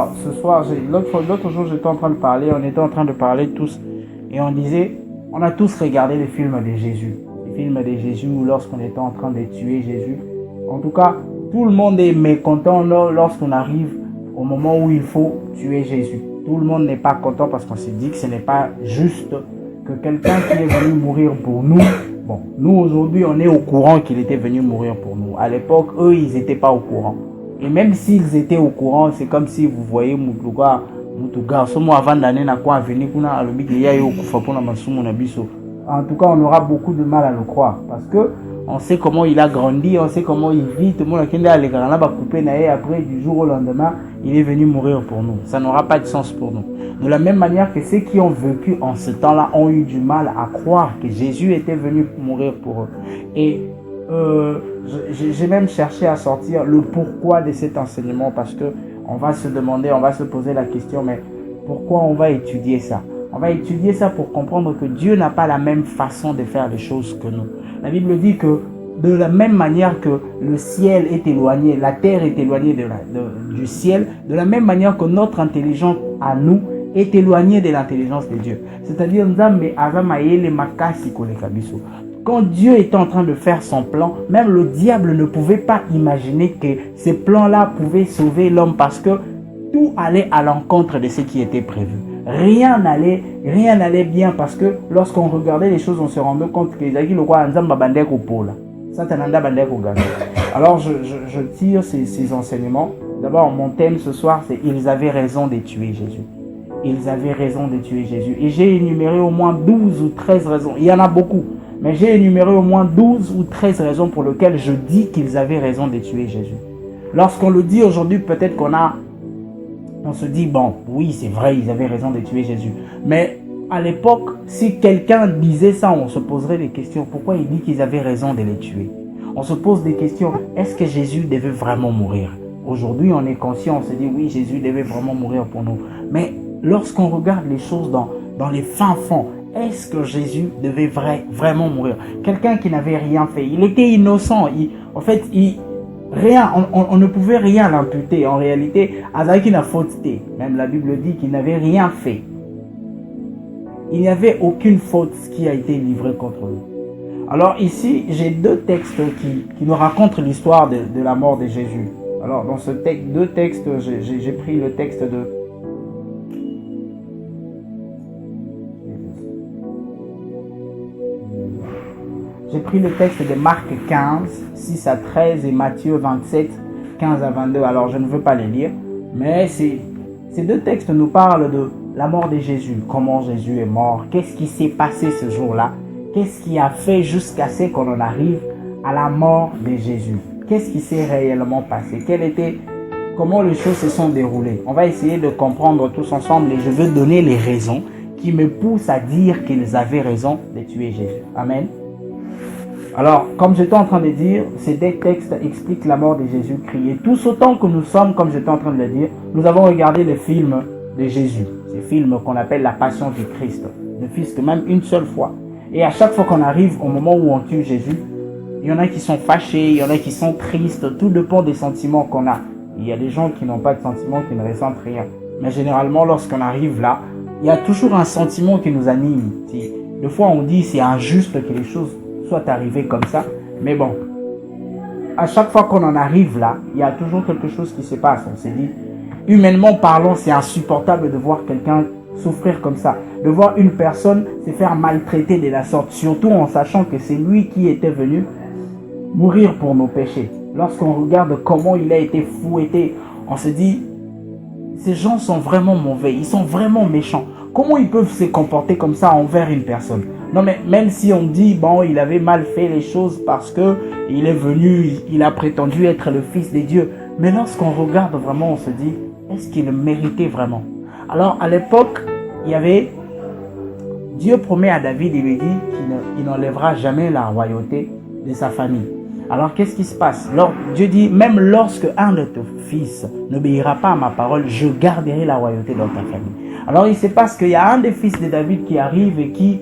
Alors, ce soir, l'autre jour, j'étais en train de parler, on était en train de parler tous, et on disait, on a tous regardé les films de Jésus. Les films de Jésus, lorsqu'on était en train de tuer Jésus. En tout cas, tout le monde est mécontent lorsqu'on arrive au moment où il faut tuer Jésus. Tout le monde n'est pas content parce qu'on s'est dit que ce n'est pas juste que quelqu'un qui est venu mourir pour nous. Bon, nous aujourd'hui, on est au courant qu'il était venu mourir pour nous. À l'époque, eux, ils n'étaient pas au courant. Et même s'ils étaient au courant, c'est comme si vous voyez Mutuga, avant d'année n'a quoi venir pour en tout cas, on aura beaucoup de mal à le croire parce que on sait comment il a grandi, on sait comment il vit. Tout le monde a coupé après du jour au lendemain, il est venu mourir pour nous. Ça n'aura pas de sens pour nous. De la même manière que ceux qui ont vécu en ce temps-là ont eu du mal à croire que Jésus était venu mourir pour eux. Et j'ai même cherché à sortir le pourquoi de cet enseignement parce que on va se demander, on va se poser la question, mais pourquoi on va étudier ça? On va étudier ça pour comprendre que Dieu n'a pas la même façon de faire les choses que nous. La Bible dit que de la même manière que le ciel est éloigné, la terre est éloignée du ciel, de la même manière que notre intelligence à nous est éloignée de l'intelligence de Dieu. C'est-à-dire, quand Dieu était en train de faire son plan, même le diable ne pouvait pas imaginer que ce plan-là pouvait sauver l'homme parce que tout allait à l'encontre de ce qui était prévu. Rien n'allait bien parce que lorsqu'on regardait les choses, on se rendait compte que alors je tire ces enseignements. D'abord, mon thème ce soir, c'est « Ils avaient raison de tuer Jésus ». Ils avaient raison de tuer Jésus. Et j'ai énuméré au moins 12 ou 13 raisons. Il y en a beaucoup. Mais j'ai énuméré au moins 12 ou 13 raisons pour lesquelles je dis qu'ils avaient raison de tuer Jésus. Lorsqu'on le dit aujourd'hui, peut-être on se dit, bon, oui, c'est vrai, ils avaient raison de tuer Jésus. Mais à l'époque, si quelqu'un disait ça, on se poserait des questions. Pourquoi il dit qu'ils avaient raison de les tuer? On se pose des questions. Est-ce que Jésus devait vraiment mourir? Aujourd'hui, on est conscient, on se dit, oui, Jésus devait vraiment mourir pour nous. Mais lorsqu'on regarde les choses dans les fins fonds, est-ce que Jésus devait vraiment mourir? Quelqu'un qui n'avait rien fait, il était innocent. On ne pouvait rien l'imputer. En réalité, Azaïki n'a faute. Même la Bible dit qu'il n'avait rien fait. Il n'y avait aucune faute qui a été livrée contre lui. Alors ici, j'ai deux textes qui nous racontent l'histoire de la mort de Jésus. Alors dans deux textes, j'ai pris le texte de... J'ai pris le texte de Marc 15, 6 à 13 et Matthieu 27, 15 à 22. Alors, je ne veux pas les lire, mais ces deux textes nous parlent de la mort de Jésus, comment Jésus est mort, qu'est-ce qui s'est passé ce jour-là, qu'est-ce qui a fait jusqu'à ce qu'on en arrive à la mort de Jésus, qu'est-ce qui s'est réellement passé, comment les choses se sont déroulées. On va essayer de comprendre tous ensemble et je veux donner les raisons qui me poussent à dire qu'ils avaient raison de tuer Jésus. Amen. Alors, comme j'étais en train de dire, ces deux textes expliquent la mort de Jésus-Christ. Et tous autant que nous sommes, comme j'étais en train de le dire, nous avons regardé le film de Jésus. Ces films qu'on appelle la Passion du Christ. Le Fils, même une seule fois. Et à chaque fois qu'on arrive au moment où on tue Jésus, il y en a qui sont fâchés, il y en a qui sont tristes. Tout dépend des sentiments qu'on a. Il y a des gens qui n'ont pas de sentiments, qui ne ressentent rien. Mais généralement, lorsqu'on arrive là, il y a toujours un sentiment qui nous anime. Des fois, on dit c'est injuste que les choses soit arrivé comme ça, mais bon, à chaque fois qu'on en arrive là, il y a toujours quelque chose qui se passe. On s'est dit, humainement parlant, c'est insupportable de voir quelqu'un souffrir comme ça, de voir une personne se faire maltraiter de la sorte, surtout en sachant que c'est lui qui était venu mourir pour nos péchés. Lorsqu'on regarde comment il a été fouetté, on se dit, ces gens sont vraiment mauvais, ils sont vraiment méchants. Comment ils peuvent se comporter comme ça envers une personne? Non, mais même si on dit, bon, il avait mal fait les choses parce que il est venu, il a prétendu être le Fils de Dieu. Mais lorsqu'on regarde vraiment, on se dit, est-ce qu'il le méritait vraiment? Alors, à l'époque, Dieu promet à David, il lui dit qu'il n'enlèvera jamais la royauté de sa famille. Alors, qu'est-ce qui se passe? Dieu dit, même lorsque un de tes fils n'obéira pas à ma parole, je garderai la royauté dans ta famille. Alors, il se passe qu'il y a un des fils de David qui arrive et qui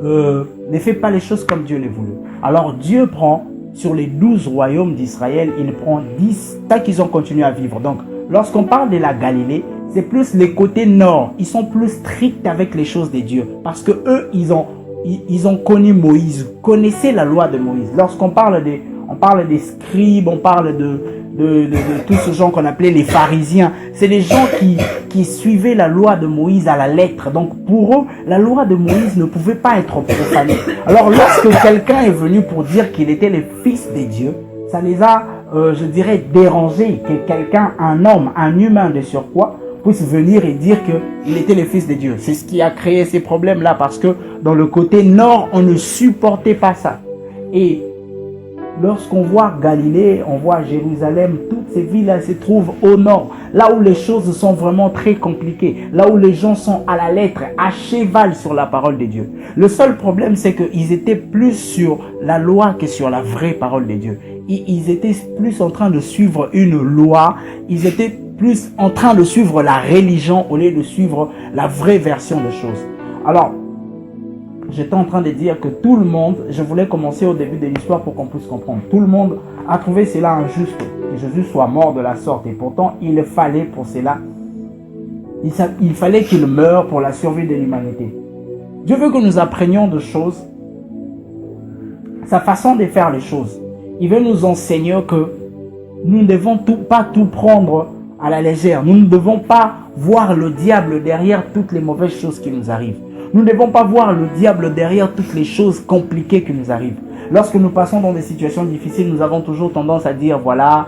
ne fait pas les choses comme Dieu les voulait. Alors, Dieu prend, sur les 12 royaumes d'Israël, il prend 10, tant qu'ils ont continué à vivre. Donc, lorsqu'on parle de la Galilée, c'est plus les côtés nord. Ils sont plus stricts avec les choses de Dieu. Parce que eux, ils ont connu Moïse. Vous connaissez la loi de Moïse. Lorsqu'on parle des scribes, on parle de tous ces gens qu'on appelait les pharisiens. C'est les gens qui suivaient la loi de Moïse à la lettre. Donc pour eux, la loi de Moïse ne pouvait pas être profanée. Alors lorsque quelqu'un est venu pour dire qu'il était le fils de Dieu, ça les a, je dirais, dérangés que quelqu'un, un homme, un humain de surcroît, puisse venir et dire qu'il était le fils de Dieu. C'est ce qui a créé ces problèmes-là, parce que dans le côté nord, on ne supportait pas ça. Et lorsqu'on voit Galilée, on voit Jérusalem, toutes ces villes-là se trouvent au nord, là où les choses sont vraiment très compliquées, là où les gens sont à la lettre, à cheval sur la parole de Dieu. Le seul problème, c'est qu'ils étaient plus sur la loi que sur la vraie parole de Dieu. Ils étaient plus en train de suivre une loi, ils étaient plus en train de suivre la religion au lieu de suivre la vraie version des choses. Alors, j'étais en train de dire que tout le monde, je voulais commencer au début de l'histoire pour qu'on puisse comprendre. Tout le monde a trouvé cela injuste, que Jésus soit mort de la sorte. Et pourtant, il fallait pour cela, il fallait qu'il meure pour la survie de l'humanité. Dieu veut que nous apprenions de choses, sa façon de faire les choses. Il veut nous enseigner que nous ne devons pas tout prendre à la légère. Nous ne devons pas voir le diable derrière toutes les mauvaises choses qui nous arrivent. Nous ne devons pas voir le diable derrière toutes les choses compliquées qui nous arrivent. Lorsque nous passons dans des situations difficiles, nous avons toujours tendance à dire, voilà,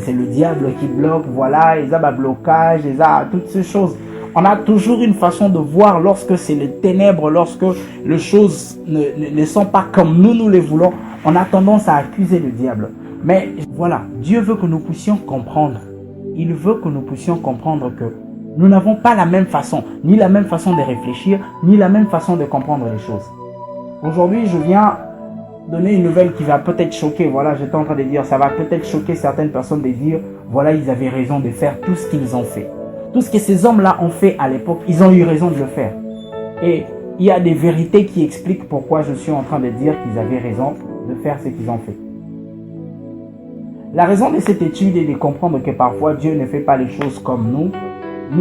c'est le diable qui bloque, voilà, il y a un blocage, il y a toutes ces choses. On a toujours une façon de voir lorsque c'est les ténèbres, lorsque les choses ne sont pas comme nous les voulons. On a tendance à accuser le diable. Mais voilà, Dieu veut que nous puissions comprendre. Il veut que nous puissions comprendre que nous n'avons pas la même façon, ni la même façon de réfléchir, ni la même façon de comprendre les choses. Aujourd'hui, je viens donner une nouvelle qui va peut-être choquer. Voilà, j'étais en train de dire, ça va peut-être choquer certaines personnes de dire, voilà, ils avaient raison de faire tout ce qu'ils ont fait. Tout ce que ces hommes-là ont fait à l'époque, ils ont eu raison de le faire. Et il y a des vérités qui expliquent pourquoi je suis en train de dire qu'ils avaient raison de faire ce qu'ils ont fait. La raison de cette étude est de comprendre que parfois Dieu ne fait pas les choses comme nous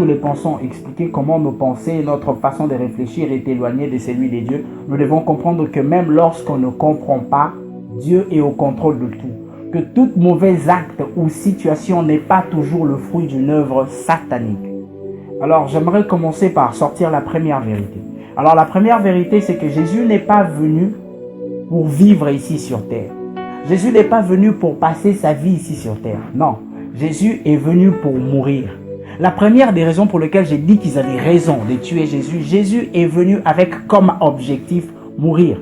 les pensons, expliquer comment nos pensées et notre façon de réfléchir est éloignée de celui de Dieu. Nous devons comprendre que même lorsqu'on ne comprend pas, Dieu est au contrôle de tout. Que tout mauvais acte ou situation n'est pas toujours le fruit d'une œuvre satanique. Alors j'aimerais commencer par sortir la première vérité. Alors la première vérité, c'est que Jésus n'est pas venu pour vivre ici sur terre. Jésus n'est pas venu pour passer sa vie ici sur terre. Non, Jésus est venu pour mourir. La première des raisons pour lesquelles j'ai dit qu'ils avaient raison de tuer Jésus, Jésus est venu avec comme objectif mourir.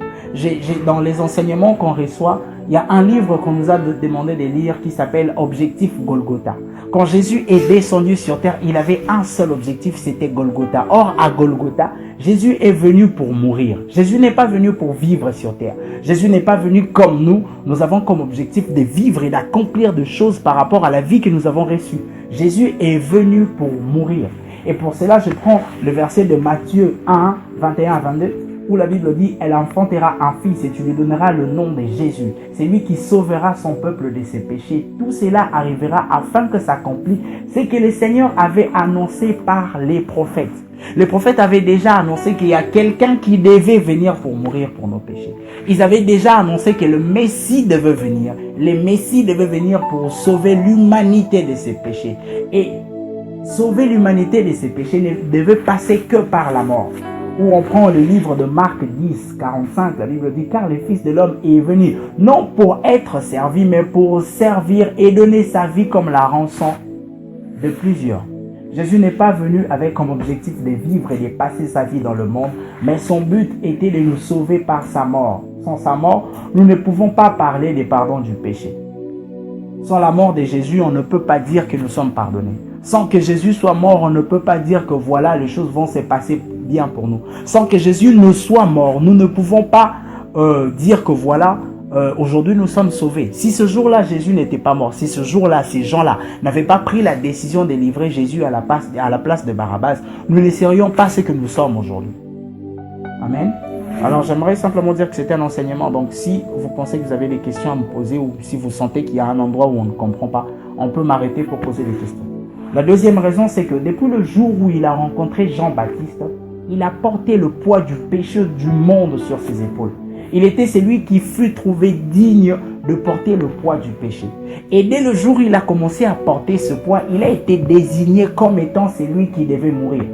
Dans les enseignements qu'on reçoit, il y a un livre qu'on nous a demandé de lire qui s'appelle Objectif Golgotha. Quand Jésus est descendu sur terre, il avait un seul objectif, c'était Golgotha. Or, à Golgotha, Jésus est venu pour mourir. Jésus n'est pas venu pour vivre sur terre. Jésus n'est pas venu comme nous. Nous avons comme objectif de vivre et d'accomplir des choses par rapport à la vie que nous avons reçue. Jésus est venu pour mourir. Et pour cela, je prends le verset de Matthieu 1, 21 à 22, où la Bible dit, elle enfantera un fils et tu lui donneras le nom de Jésus. C'est lui qui sauvera son peuple de ses péchés. Tout cela arrivera afin que s'accomplisse ce que le Seigneur avait annoncé par les prophètes. Les prophètes avaient déjà annoncé qu'il y a quelqu'un qui devait venir pour mourir pour nos péchés. Ils avaient déjà annoncé que le Messie devait venir. Le Messie devait venir pour sauver l'humanité de ses péchés. Et sauver l'humanité de ses péchés ne devait passer que par la mort. Où on prend le livre de Marc 10, 45, la Bible dit, car le Fils de l'homme est venu, non pour être servi, mais pour servir et donner sa vie comme la rançon de plusieurs. Jésus n'est pas venu avec comme objectif de vivre et de passer sa vie dans le monde, mais son but était de nous sauver par sa mort. Sans sa mort, nous ne pouvons pas parler des pardons du péché. Sans la mort de Jésus, on ne peut pas dire que nous sommes pardonnés. Sans que Jésus soit mort, on ne peut pas dire que voilà, les choses vont se passer bien pour nous. Sans que Jésus ne soit mort, nous ne pouvons pas dire que voilà, aujourd'hui nous sommes sauvés. Si ce jour-là Jésus n'était pas mort, si ce jour-là ces gens-là n'avaient pas pris la décision de livrer Jésus à la place de Barabbas, nous ne serions pas ce que nous sommes aujourd'hui. Amen. Alors j'aimerais simplement dire que c'était un enseignement. Donc si vous pensez que vous avez des questions à me poser ou si vous sentez qu'il y a un endroit où on ne comprend pas, on peut m'arrêter pour poser des questions. La deuxième raison, c'est que depuis le jour où il a rencontré Jean-Baptiste, il a porté le poids du péché du monde sur ses épaules. Il était celui qui fut trouvé digne de porter le poids du péché. Et dès le jour où il a commencé à porter ce poids, il a été désigné comme étant celui qui devait mourir.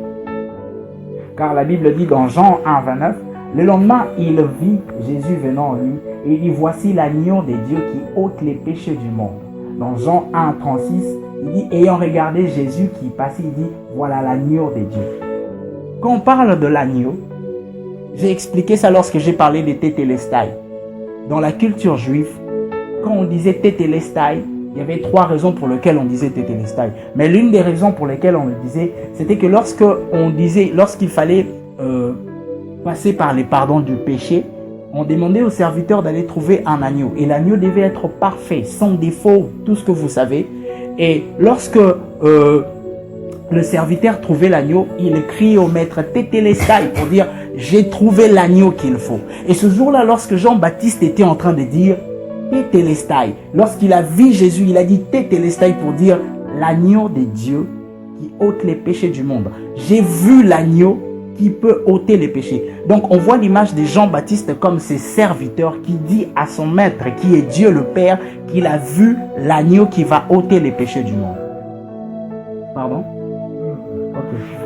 Car la Bible dit dans Jean 1, 29, le lendemain, il vit Jésus venant à lui et il dit, voici l'agneau de Dieu qui ôte les péchés du monde. Dans Jean 1, 36, il dit, ayant regardé Jésus qui passait, il dit, voilà l'agneau de Dieu. Quand on parle de l'agneau, j'ai expliqué ça lorsque j'ai parlé des tétélestai. Dans la culture juive, quand on disait tétélestai, il y avait trois raisons pour lesquelles on disait tétélestai. Mais l'une des raisons pour lesquelles on le disait, c'était que lorsqu'il fallait passer par les pardons du péché, on demandait aux serviteurs d'aller trouver un agneau. Et l'agneau devait être parfait, sans défaut, tout ce que vous savez. Et lorsque le serviteur trouvait l'agneau, il criait au maître tétélestai pour dire j'ai trouvé l'agneau qu'il faut. Et ce jour-là, lorsque Jean-Baptiste était en train de dire tétélestai, lorsqu'il a vu Jésus, il a dit tétélestai pour dire l'agneau de Dieu qui ôte les péchés du monde. J'ai vu l'agneau qui peut ôter les péchés. Donc on voit l'image de Jean-Baptiste comme ses serviteurs qui dit à son maître qui est Dieu le Père qu'il a vu l'agneau qui va ôter les péchés du monde. Pardon?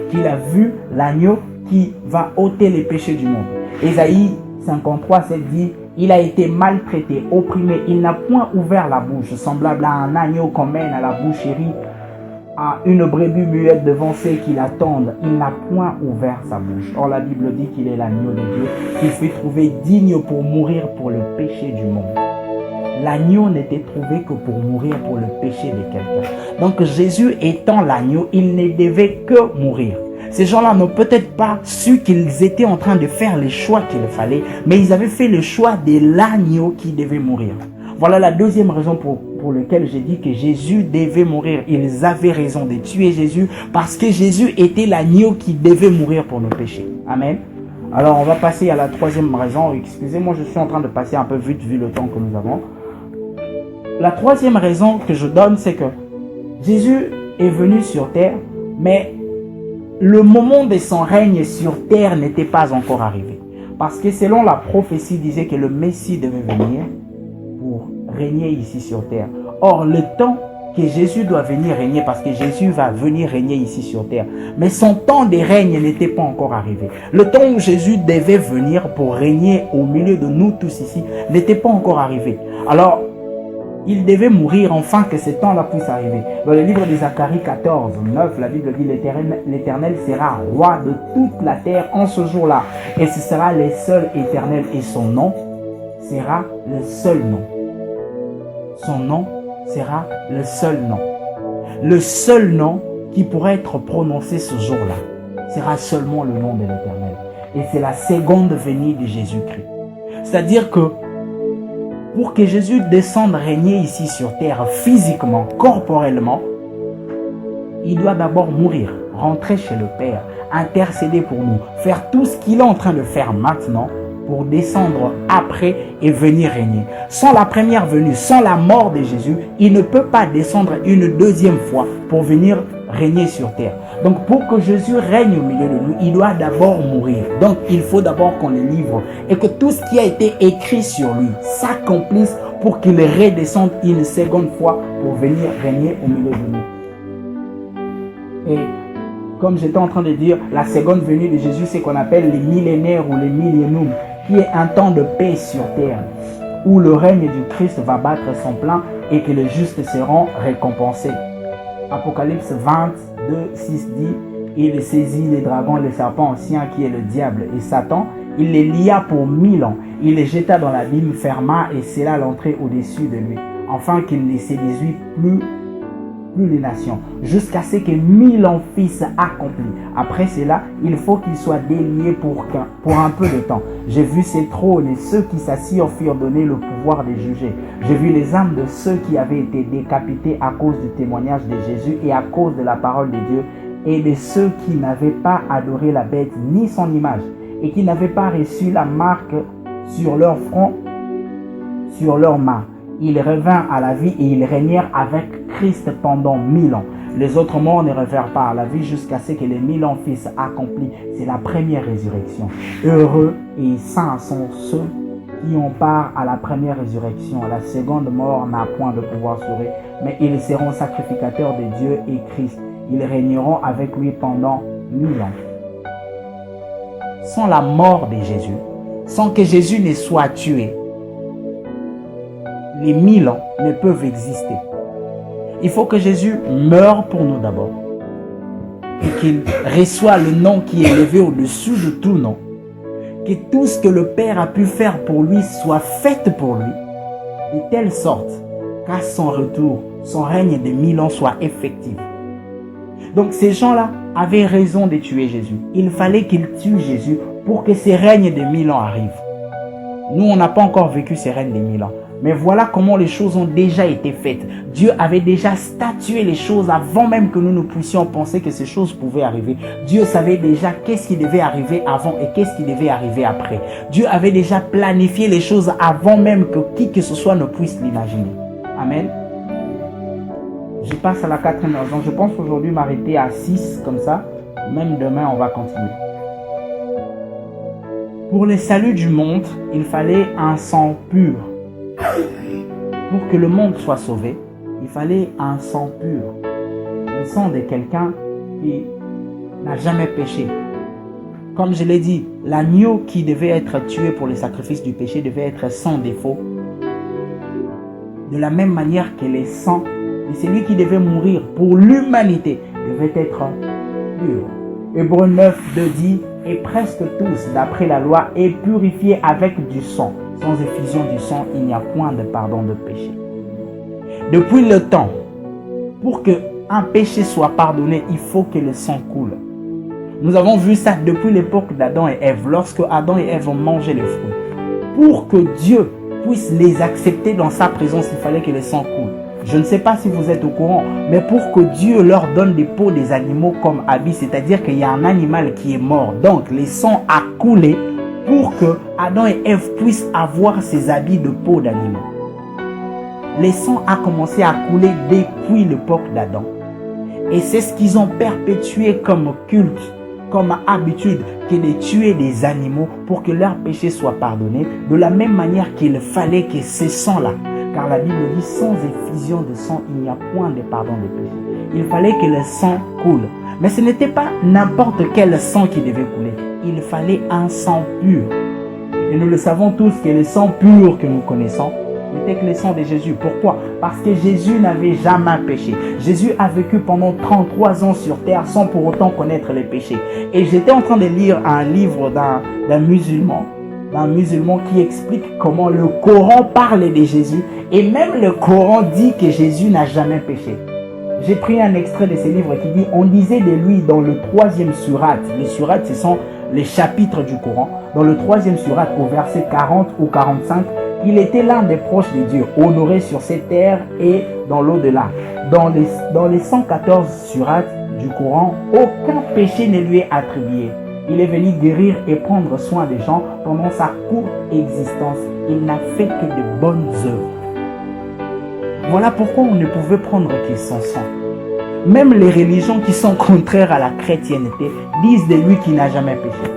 Qu'il a vu l'agneau qui va ôter les péchés du monde. Ésaïe 53, 7 dit, il a été maltraité, opprimé, il n'a point ouvert la bouche, semblable à un agneau qu'on mène à la boucherie, à une brebis muette devant ceux qui l'attendent, il n'a point ouvert sa bouche. Or la Bible dit qu'il est l'agneau de Dieu, qu'il fut trouvé digne pour mourir pour le péché du monde. L'agneau n'était trouvé que pour mourir pour le péché de quelqu'un. Donc Jésus étant l'agneau, il ne devait que mourir. Ces gens-là n'ont peut-être pas su qu'ils étaient en train de faire les choix qu'il fallait, mais ils avaient fait le choix de l'agneau qui devait mourir. Voilà la deuxième raison pour laquelle j'ai dit que Jésus devait mourir. Ils avaient raison de tuer Jésus parce que Jésus était l'agneau qui devait mourir pour nos péchés. Amen. Alors on va passer à la troisième raison. Excusez-moi, je suis en train de passer un peu vite vu le temps que nous avons. La troisième raison que je donne, c'est que Jésus est venu sur terre, mais le moment de son règne sur terre n'était pas encore arrivé. Parce que selon la prophétie disait que le Messie devait venir pour régner ici sur terre. Or, le temps que Jésus doit venir régner, parce que Jésus va venir régner ici sur terre, mais son temps de règne n'était pas encore arrivé. Le temps où Jésus devait venir pour régner au milieu de nous tous ici n'était pas encore arrivé. Alors, il devait mourir enfin que ce temps-là puisse arriver. Dans le livre de Zacharie 14, 9, la Bible dit l'Éternel sera roi de toute la terre en ce jour-là. Et ce sera le seul éternel et son nom sera le seul nom. Son nom sera le seul nom. Le seul nom qui pourrait être prononcé ce jour-là sera seulement le nom de l'Éternel. Et c'est la seconde venue de Jésus-Christ. C'est-à-dire que pour que Jésus descende régner ici sur terre physiquement, corporellement, il doit d'abord mourir, rentrer chez le Père, intercéder pour nous, faire tout ce qu'il est en train de faire maintenant pour descendre après et venir régner. Sans la première venue, sans la mort de Jésus, il ne peut pas descendre une deuxième fois pour venir régner sur terre. Donc pour que Jésus règne au milieu de nous, il doit d'abord mourir. Donc il faut d'abord qu'on le livre et que tout ce qui a été écrit sur lui s'accomplisse pour qu'il redescende une seconde fois pour venir régner au milieu de nous. Et comme j'étais en train de dire, la seconde venue de Jésus, c'est qu'on appelle les millénaires ou les millénum, qui est un temps de paix sur terre, où le règne du Christ va battre son plein et que les justes seront récompensés. Apocalypse 22, 6 dit, il saisit les dragons et les serpents anciens qui est le diable et Satan, il les lia pour 1000 ans, il les jeta dans l'abîme, ferma et scella l'entrée au-dessus de lui, afin qu'il ne séduisit plus les nations, jusqu'à ce que 1000 ans fissent accomplis. Après cela, il faut qu'ils soient déliés pour un peu de temps. J'ai vu ces trônes et ceux qui s'assirent furent donnés le pouvoir de juger. J'ai vu les âmes de ceux qui avaient été décapités à cause du témoignage de Jésus et à cause de la parole de Dieu, et de ceux qui n'avaient pas adoré la bête ni son image, et qui n'avaient pas reçu la marque sur leur front, sur leurs mains. Ils revinrent à la vie et ils régnèrent avec Christ pendant 1000 ans. Les autres morts ne revinrent pas à la vie jusqu'à ce que les 1000 ans fussent accomplis. C'est la première résurrection. Heureux et saints sont ceux qui ont part à la première résurrection. La seconde mort n'a point de pouvoir sur eux, mais ils seront sacrificateurs de Dieu et Christ. Ils régneront avec lui pendant 1000 ans. Sans la mort de Jésus, sans que Jésus ne soit tué, les 1000 ans ne peuvent exister. Il faut que Jésus meure pour nous d'abord et qu'il reçoive le nom qui est élevé au-dessus de tout nom. Que tout ce que le Père a pu faire pour lui soit fait pour lui, de telle sorte qu'à son retour, son règne de 1000 ans soit effectif. Donc ces gens-là avaient raison de tuer Jésus. Il fallait qu'ils tuent Jésus pour que ces règnes de 1000 ans arrivent. Nous, on n'a pas encore vécu ces règnes de 1000 ans. Mais voilà comment les choses ont déjà été faites. Dieu avait déjà statué les choses avant même que nous ne puissions penser que ces choses pouvaient arriver. Dieu savait déjà qu'est-ce qui devait arriver avant et qu'est-ce qui devait arriver après. Dieu avait déjà planifié les choses avant même que qui que ce soit ne puisse l'imaginer. Amen. Je passe à la 4e raison. Je pense aujourd'hui m'arrêter à 6 comme ça. Même demain, on va continuer. Pour le salut du monde, il fallait un sang pur. Pour que le monde soit sauvé, il fallait un sang pur. Le sang de quelqu'un qui n'a jamais péché. Comme je l'ai dit, l'agneau qui devait être tué pour le sacrifice du péché devait être sans défaut. De la même manière que le sang de celui qui devait mourir pour l'humanité devait être pur. Hébreux 9:2 dit « Et presque tous, d'après la loi, est purifié avec du sang. Sans effusion du sang, il n'y a point de pardon de péché. » Depuis le temps, pour qu'un péché soit pardonné, il faut que le sang coule. Nous avons vu ça depuis l'époque d'Adam et Ève, lorsque Adam et Ève ont mangé les fruits. Pour que Dieu puisse les accepter dans sa présence, il fallait que le sang coule. Je ne sais pas si vous êtes au courant, mais pour que Dieu leur donne des peaux des animaux comme habits, c'est-à-dire qu'il y a un animal qui est mort. Donc, le sang a coulé pour que Adam et Ève puissent avoir ces habits de peau d'animaux. Le sang a commencé à couler depuis l'époque d'Adam. Et c'est ce qu'ils ont perpétué comme culte, comme habitude, que de tuer des animaux pour que leurs péchés soient pardonnés. De la même manière qu'il fallait que ce sang-là, car la Bible dit sans effusion de sang, il n'y a point de pardon de péché. Il fallait que le sang coule. Mais ce n'était pas n'importe quel sang qui devait couler. Il fallait un sang pur. Et nous le savons tous que le sang pur que nous connaissons n'était que le sang de Jésus. Pourquoi? Parce que Jésus n'avait jamais péché. Jésus a vécu pendant 33 ans sur terre sans pour autant connaître les péchés. Et j'étais en train de lire un livre d'un musulman qui explique comment le Coran parle de Jésus et même le Coran dit que Jésus n'a jamais péché. J'ai pris un extrait de ce livre qui dit: on disait de lui dans le 3e surat, les surats ce sont les chapitres du Coran, dans le 3e surat au verset 40 ou 45, il était l'un des proches de Dieu, honoré sur cette terre et dans l'au-delà. Dans les 114 surats du Coran, aucun péché ne lui est attribué. Il est venu guérir et prendre soin des gens pendant sa courte existence. Il n'a fait que de bonnes œuvres. Voilà pourquoi on ne pouvait prendre que son sang. Même les religions qui sont contraires à la chrétienté disent de lui qu'il n'a jamais péché.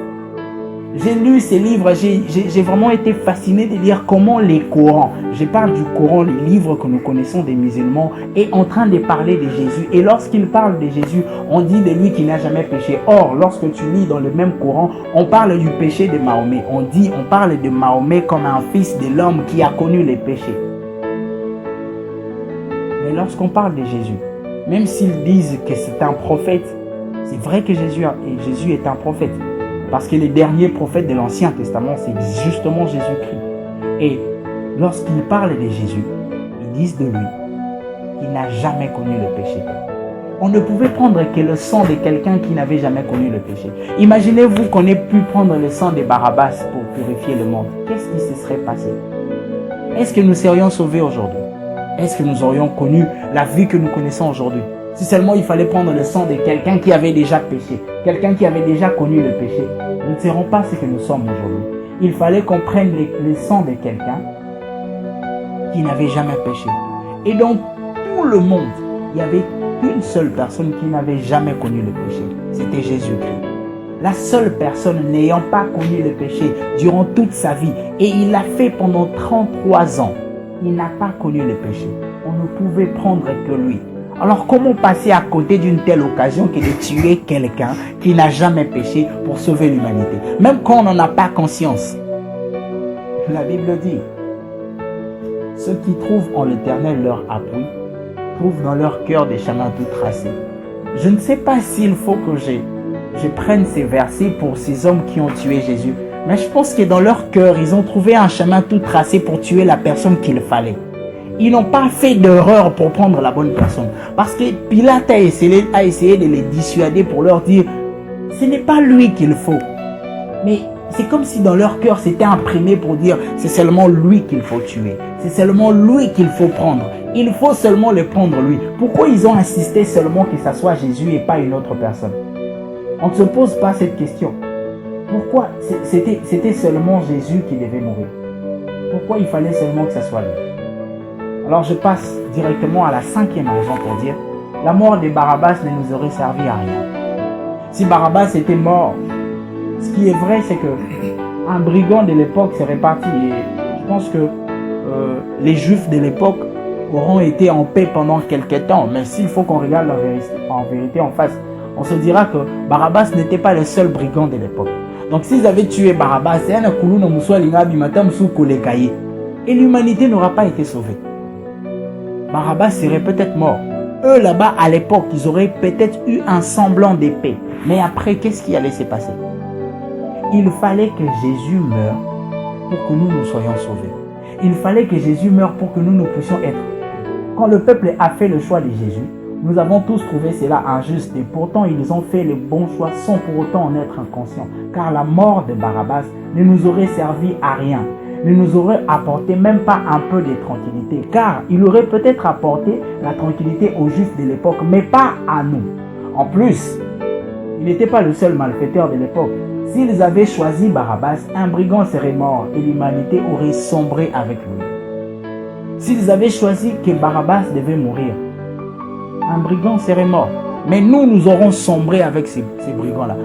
J'ai lu ces livres, j'ai vraiment été fasciné de lire comment les Corans, je parle du Coran, les livres que nous connaissons des musulmans, est en train de parler de Jésus. Et lorsqu'il parle de Jésus, on dit de lui qu'il n'a jamais péché. Or, lorsque tu lis dans le même Coran, on parle du péché de Mahomet. On parle de Mahomet comme un fils de l'homme qui a connu les péchés. Mais lorsqu'on parle de Jésus, même s'ils disent que c'est un prophète, c'est vrai que Jésus est un prophète. Parce que les derniers prophètes de l'Ancien Testament, c'est justement Jésus-Christ. Et lorsqu'ils parlent de Jésus, ils disent de lui qu'il n'a jamais connu le péché. On ne pouvait prendre que le sang de quelqu'un qui n'avait jamais connu le péché. Imaginez-vous qu'on ait pu prendre le sang de Barabbas pour purifier le monde. Qu'est-ce qui se serait passé? Est-ce que nous serions sauvés aujourd'hui? Est-ce que nous aurions connu la vie que nous connaissons aujourd'hui? Si seulement il fallait prendre le sang de quelqu'un qui avait déjà péché, quelqu'un qui avait déjà connu le péché, nous ne serons pas ce que nous sommes aujourd'hui. Il fallait qu'on prenne le sang de quelqu'un qui n'avait jamais péché. Et dans tout le monde, il y avait une seule personne qui n'avait jamais connu le péché. C'était Jésus-Christ. La seule personne n'ayant pas connu le péché durant toute sa vie. Et il l'a fait pendant 33 ans. Il n'a pas connu le péché. On ne pouvait prendre que lui. Alors comment passer à côté d'une telle occasion que de tuer quelqu'un qui n'a jamais péché pour sauver l'humanité? Même quand on n'en a pas conscience. La Bible dit, ceux qui trouvent en l'Éternel leur appui, trouvent dans leur cœur des chemins tout tracés. Je ne sais pas s'il faut que je prenne ces versets pour ces hommes qui ont tué Jésus, mais je pense que dans leur cœur, ils ont trouvé un chemin tout tracé pour tuer la personne qu'il fallait. Ils n'ont pas fait d'erreur pour prendre la bonne personne. Parce que Pilate a essayé de les dissuader pour leur dire, ce n'est pas lui qu'il faut. Mais c'est comme si dans leur cœur, c'était imprimé pour dire, c'est seulement lui qu'il faut tuer. C'est seulement lui qu'il faut prendre. Il faut seulement le prendre lui. Pourquoi ils ont insisté seulement que ça soit Jésus et pas une autre personne? On ne se pose pas cette question. Pourquoi c'était seulement Jésus qui devait mourir? Pourquoi il fallait seulement que ça soit lui? Alors je passe directement à la 5e raison pour dire, la mort de Barabbas ne nous aurait servi à rien. Si Barabbas était mort, ce qui est vrai, c'est que un brigand de l'époque serait parti. Et je pense que les Juifs de l'époque auront été en paix pendant quelques temps. Mais s'il faut qu'on regarde en vérité en face, on se dira que Barabbas n'était pas le seul brigand de l'époque. Donc s'ils avaient tué Barabbas, et l'humanité n'aura pas été sauvée. Barabbas serait peut-être mort. Eux là-bas à l'époque, ils auraient peut-être eu un semblant de paix. Mais après, qu'est-ce qui allait se passer? Il fallait que Jésus meure pour que nous soyons sauvés. Il fallait que Jésus meure pour que nous puissions être. Quand le peuple a fait le choix de Jésus, nous avons tous trouvé cela injuste et pourtant ils ont fait le bon choix sans pour autant en être inconscients. Car la mort de Barabbas ne nous aurait servi à rien, ne nous aurait apporté même pas un peu de tranquillité. Car il aurait peut-être apporté la tranquillité aux Juifs de l'époque, mais pas à nous. En plus, il n'était pas le seul malfaiteur de l'époque. S'ils avaient choisi Barabbas, un brigand serait mort et l'humanité aurait sombré avec lui. S'ils avaient choisi que Barabbas devait mourir, un brigand serait mort. Mais nous aurons sombré avec ces brigands-là.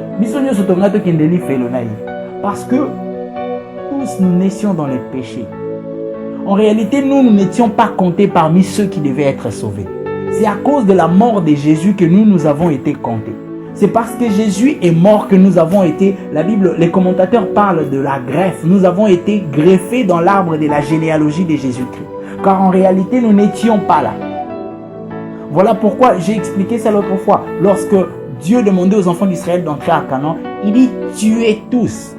Parce que tous nous naissions dans les péchés. En réalité, nous n'étions pas comptés parmi ceux qui devaient être sauvés. C'est à cause de la mort de Jésus que nous avons été comptés. C'est parce que Jésus est mort que nous avons été, la Bible, les commentateurs parlent de la greffe. Nous avons été greffés dans l'arbre de la généalogie de Jésus-Christ. Car en réalité, nous n'étions pas là. Voilà pourquoi j'ai expliqué ça l'autre fois. Lorsque Dieu demandait aux enfants d'Israël d'entrer à Canaan, il dit tuez tous.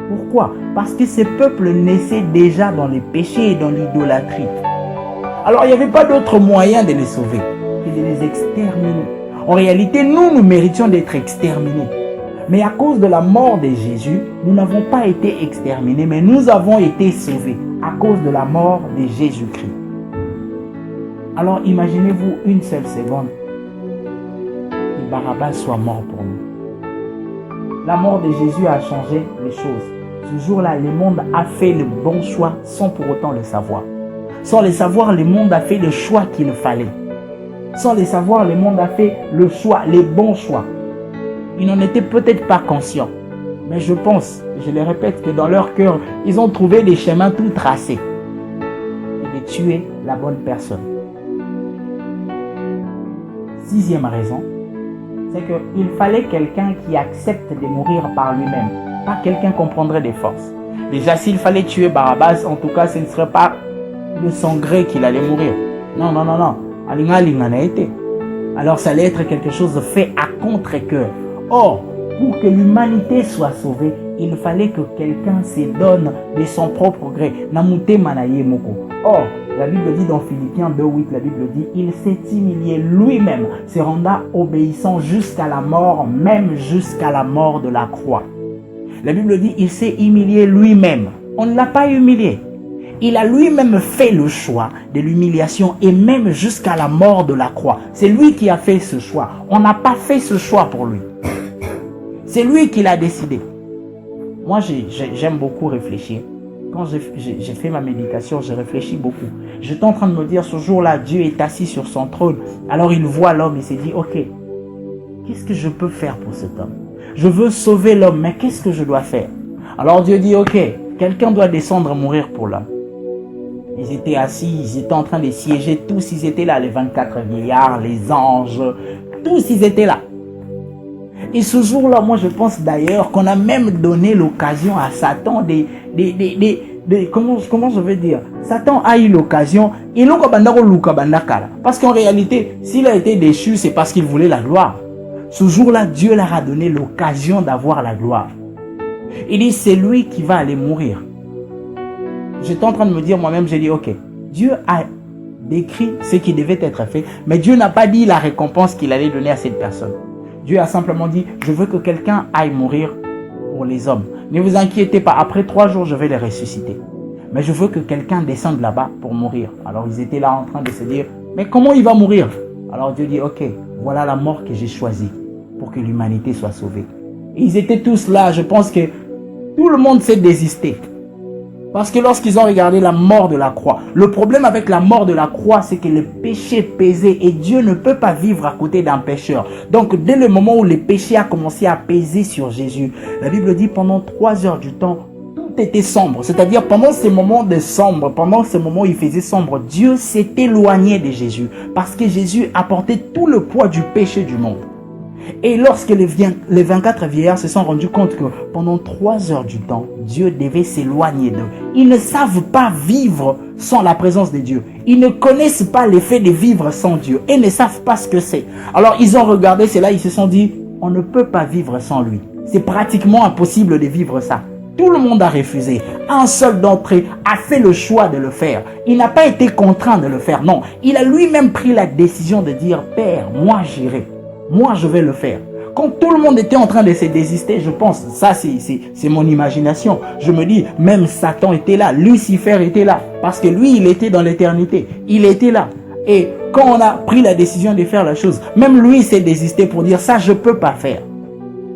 Pourquoi? Parce que ce peuple naissait déjà dans les péchés et dans l'idolâtrie. Alors il n'y avait pas d'autre moyen de les sauver que de les exterminer. En réalité, nous méritions d'être exterminés. Mais à cause de la mort de Jésus, nous n'avons pas été exterminés, mais nous avons été sauvés à cause de la mort de Jésus-Christ. Alors imaginez-vous une seule seconde que Barabbas soit mort pour nous. La mort de Jésus a changé les choses. Ce jour-là, le monde a fait le bon choix sans pour autant le savoir. Sans le savoir, le monde a fait le choix qu'il fallait. Sans le savoir, le monde a fait le choix, les bons choix. Ils n'en étaient peut-être pas conscients. Mais je pense, je le répète, que dans leur cœur, ils ont trouvé des chemins tout tracés. Et de tuer la bonne personne. 6e raison, c'est qu'il fallait quelqu'un qui accepte de mourir par lui-même. Pas quelqu'un qu'on prendrait des forces. Déjà, s'il fallait tuer Barabbas, en tout cas, ce ne serait pas de son gré qu'il allait mourir. Non. Alors ça allait être quelque chose de fait à contre-cœur. Or, pour que l'humanité soit sauvée, il fallait que quelqu'un se donne de son propre gré. Or, la Bible dit dans Philippiens 2:8, la Bible dit, il s'est humilié lui-même, se rendant obéissant jusqu'à la mort, même jusqu'à la mort de la croix. La Bible dit, il s'est humilié lui-même. On ne l'a pas humilié. Il a lui-même fait le choix de l'humiliation et même jusqu'à la mort de la croix. C'est lui qui a fait ce choix. On n'a pas fait ce choix pour lui. C'est lui qui l'a décidé. Moi, j'aime beaucoup réfléchir. Quand j'ai fait ma méditation, je réfléchis beaucoup. J'étais en train de me dire, ce jour-là, Dieu est assis sur son trône. Alors il voit l'homme et s'est dit, ok, qu'est-ce que je peux faire pour cet homme? Je veux sauver l'homme, mais qu'est-ce que je dois faire? Alors Dieu dit, ok, quelqu'un doit descendre mourir pour l'homme. Ils étaient assis, ils étaient en train de siéger, tous ils étaient là, les 24 vieillards, les anges, tous ils étaient là. Et ce jour-là, moi je pense d'ailleurs qu'on a même donné l'occasion à Satan comment je vais dire, Satan a eu l'occasion, parce qu'en réalité, s'il a été déchu, c'est parce qu'il voulait la gloire. Ce jour-là, Dieu leur a donné l'occasion d'avoir la gloire. Il dit, c'est lui qui va aller mourir. J'étais en train de me dire moi-même, j'ai dit, ok, Dieu a décrit ce qui devait être fait, mais Dieu n'a pas dit la récompense qu'il allait donner à cette personne. Dieu a simplement dit, je veux que quelqu'un aille mourir pour les hommes. Ne vous inquiétez pas, après 3 jours, je vais les ressusciter. Mais je veux que quelqu'un descende là-bas pour mourir. Alors ils étaient là en train de se dire, mais comment il va mourir? Alors Dieu dit, ok, voilà la mort que j'ai choisie pour que l'humanité soit sauvée. Et ils étaient tous là, je pense que tout le monde s'est désisté. Parce que lorsqu'ils ont regardé la mort de la croix, le problème avec la mort de la croix, c'est que le péché pesait et Dieu ne peut pas vivre à côté d'un pécheur. Donc, dès le moment où le péché a commencé à peser sur Jésus, la Bible dit pendant 3 heures du temps, tout était sombre. C'est-à-dire pendant ces moments de sombre, pendant ces moments où il faisait sombre, Dieu s'est éloigné de Jésus parce que Jésus apportait tout le poids du péché du monde. Et lorsque les 24 vieillards se sont rendus compte que pendant 3 heures du temps, Dieu devait s'éloigner d'eux. Ils ne savent pas vivre sans la présence de Dieu. Ils ne connaissent pas l'effet de vivre sans Dieu et ne savent pas ce que c'est. Alors ils ont regardé cela, ils se sont dit, on ne peut pas vivre sans lui. C'est pratiquement impossible de vivre ça. Tout le monde a refusé. Un seul d'entre eux a fait le choix de le faire. Il n'a pas été contraint de le faire, non. Il a lui-même pris la décision de dire, Père, moi j'irai. Moi, je vais le faire. Quand tout le monde était en train de se désister, je pense, ça c'est mon imagination. Je me dis, même Satan était là, Lucifer était là. Parce que lui, il était dans l'éternité. Il était là. Et quand on a pris la décision de faire la chose, même lui s'est désisté pour dire, ça je ne peux pas faire.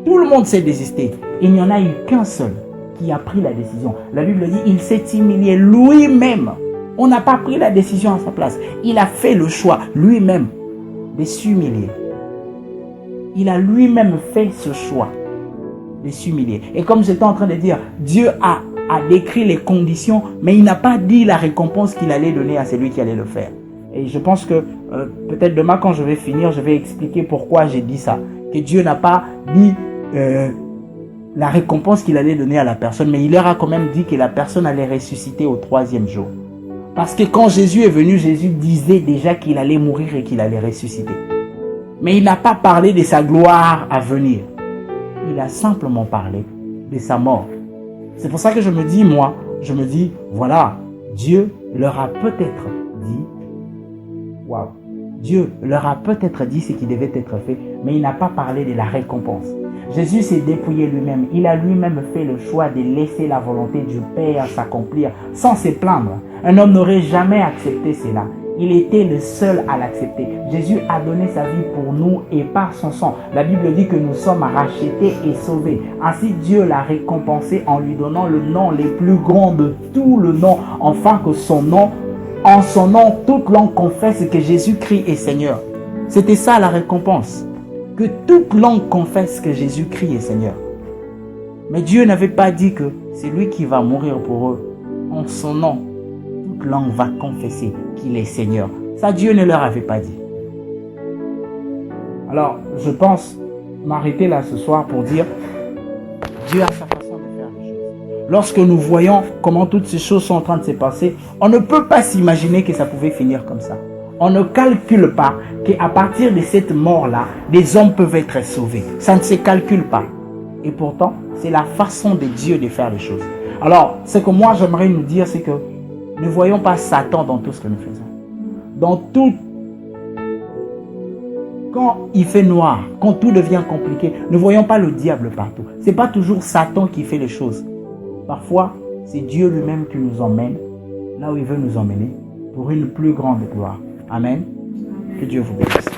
Tout le monde s'est désisté. Il n'y en a eu qu'un seul qui a pris la décision. La Bible dit, il s'est humilié lui-même. On n'a pas pris la décision à sa place. Il a fait le choix lui-même de s'humilier. Il a lui-même fait ce choix de s'humilier. Et comme j'étais en train de dire, Dieu a décrit les conditions, mais il n'a pas dit la récompense qu'il allait donner à celui qui allait le faire. Et je pense que peut-être demain quand je vais finir, je vais expliquer pourquoi j'ai dit ça. Que Dieu n'a pas dit la récompense qu'il allait donner à la personne, mais il leur a quand même dit que la personne allait ressusciter au 3e jour. Parce que quand Jésus est venu, Jésus disait déjà qu'il allait mourir et qu'il allait ressusciter. Mais il n'a pas parlé de sa gloire à venir. Il a simplement parlé de sa mort. C'est pour ça que je me dis, voilà, Dieu leur a peut-être dit, waouh, Dieu leur a peut-être dit ce qui devait être fait, mais il n'a pas parlé de la récompense. Jésus s'est dépouillé lui-même. Il a lui-même fait le choix de laisser la volonté du Père s'accomplir sans se plaindre. Un homme n'aurait jamais accepté cela. Il était le seul à l'accepter. Jésus a donné sa vie pour nous et par son sang. La Bible dit que nous sommes rachetés et sauvés. Ainsi Dieu l'a récompensé en lui donnant le nom le plus grand de tout le nom, afin que en son nom, toute langue confesse que Jésus-Christ est Seigneur. C'était ça la récompense. Que toute langue confesse que Jésus-Christ est Seigneur. Mais Dieu n'avait pas dit que c'est lui qui va mourir pour eux. En son nom, toute langue va confesser qu'il est Seigneur. Ça, Dieu ne leur avait pas dit. Alors, je pense m'arrêter là ce soir pour dire, Dieu a sa façon de faire les choses. Lorsque nous voyons comment toutes ces choses sont en train de se passer, on ne peut pas s'imaginer que ça pouvait finir comme ça. On ne calcule pas qu'à partir de cette mort-là, des hommes peuvent être sauvés. Ça ne se calcule pas. Et pourtant, c'est la façon de Dieu de faire les choses. Alors, ce que moi j'aimerais nous dire, c'est que ne voyons pas Satan dans tout ce que nous faisons. Dans tout, quand il fait noir, quand tout devient compliqué, ne voyons pas le diable partout. Ce n'est pas toujours Satan qui fait les choses. Parfois, c'est Dieu lui-même qui nous emmène là où il veut nous emmener pour une plus grande gloire. Amen. Que Dieu vous bénisse.